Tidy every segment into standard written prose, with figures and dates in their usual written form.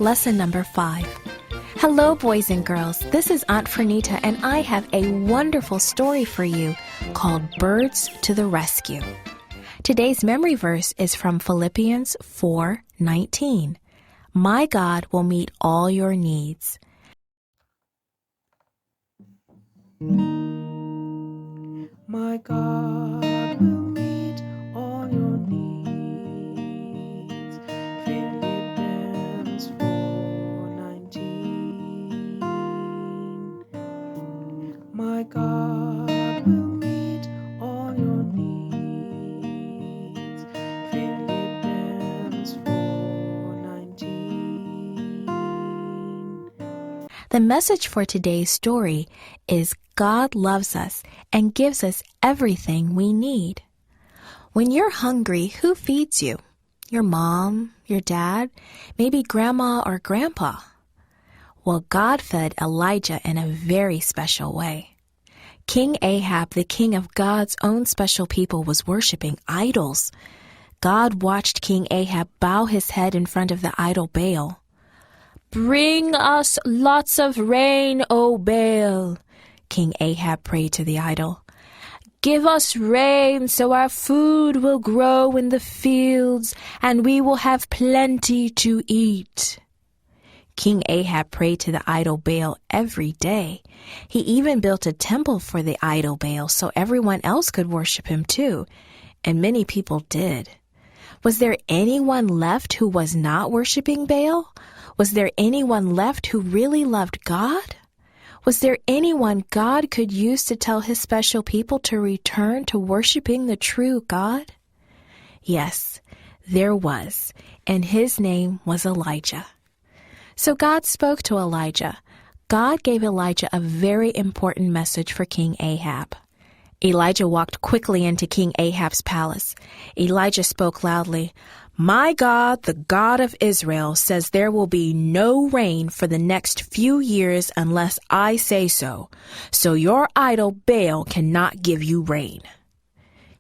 Lesson number 5. Hello, boys and girls. This is Aunt Fernita, and I have a wonderful story for you called Birds to the Rescue. Today's memory verse is from Philippians 4:19. My God will meet all your needs. My God will meet all your needs. Philippians 4:19. My God will meet all your needs. Philippians 4:19. The message for today's story is God loves us and gives us everything we need. When you're hungry, who feeds you? Your mom, your dad, maybe grandma or grandpa? Well, God fed Elijah in a very special way. King Ahab, the king of God's own special people, was worshiping idols. God watched King Ahab bow his head in front of the idol Baal. Bring us lots of rain, O Baal, King Ahab prayed to the idol. Give us rain so our food will grow in the fields and we will have plenty to eat. King Ahab prayed to the idol Baal every day. He even built a temple for the idol Baal so everyone else could worship him too, and many people did. Was there anyone left who was not worshiping Baal? Was there anyone left who really loved God? Was there anyone God could use to tell his special people to return to worshiping the true God? Yes, there was, and his name was Elijah. So God spoke to Elijah. God gave Elijah a very important message for King Ahab. Elijah walked quickly into King Ahab's palace. Elijah spoke loudly, My God, the God of Israel, says there will be no rain for the next few years unless I say so. So your idol Baal cannot give you rain.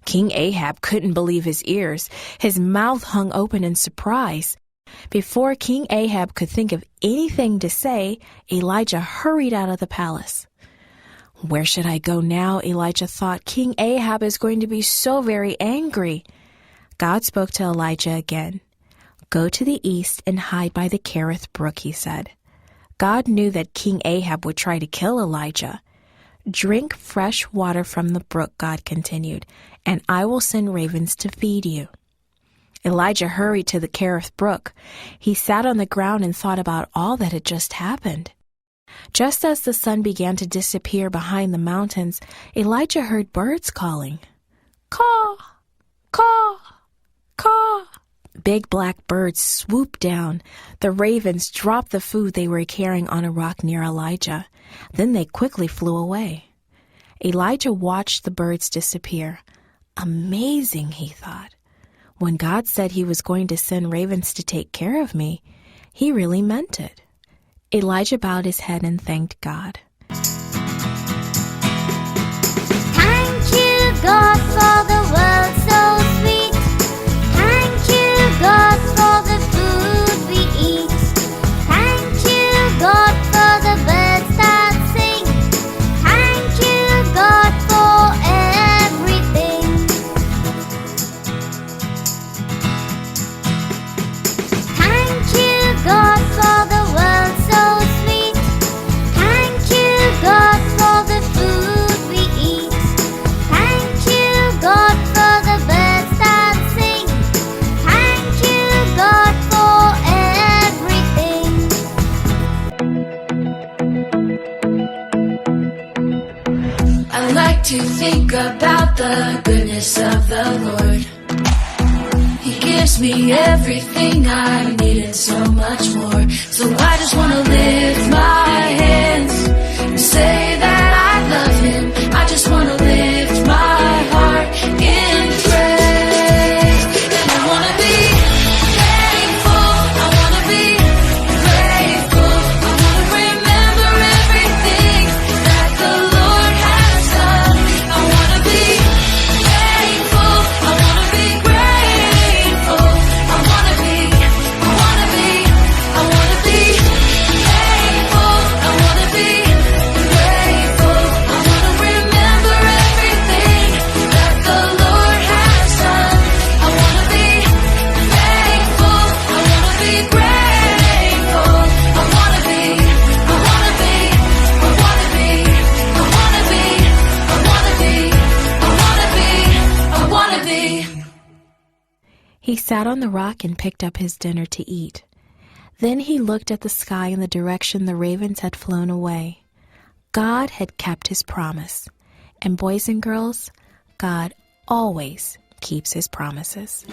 King Ahab couldn't believe his ears. His mouth hung open in surprise. Before King Ahab could think of anything to say, Elijah hurried out of the palace. Where should I go now? Elijah thought. King Ahab is going to be so very angry. God spoke to Elijah again. Go to the east and hide by the Kerith brook, he said. God knew that King Ahab would try to kill Elijah. Drink fresh water from the brook, God continued, and I will send ravens to feed you. Elijah hurried to the Kerith brook. He sat on the ground and thought about all that had just happened. Just as the sun began to disappear behind the mountains, Elijah heard birds calling. Caw, caw, caw. Big black birds swooped down. The ravens dropped the food they were carrying on a rock near Elijah. Then they quickly flew away. Elijah watched the birds disappear. Amazing, he thought. When God said he was going to send ravens to take care of me, he really meant it. Elijah bowed his head and thanked God. Thank you, God, for the world so sweet. Thank you, God, for the food we eat. Thank you, God, for the birds that sing. Thank you, God, for everything. Thank you, God, for the world so sweet. Thank you, God, for the food we eat. Thank you, God, for the birds that sing. Thank you, God, for everything. I like to think about the goodness of the Lord. He gives me everything I need and so much more. So I just want to lift my hands and say that I love Him. I just want to lift my heart in praise. And I want to be thankful. I want to be grateful. I want to remember everything that the Lord has done. I want to be thankful. I want to be grateful. I want to be sat on the rock and picked up his dinner to eat. Then he looked at the sky in the direction the ravens had flown away. God had kept his promise. And boys and girls, God always keeps his promises.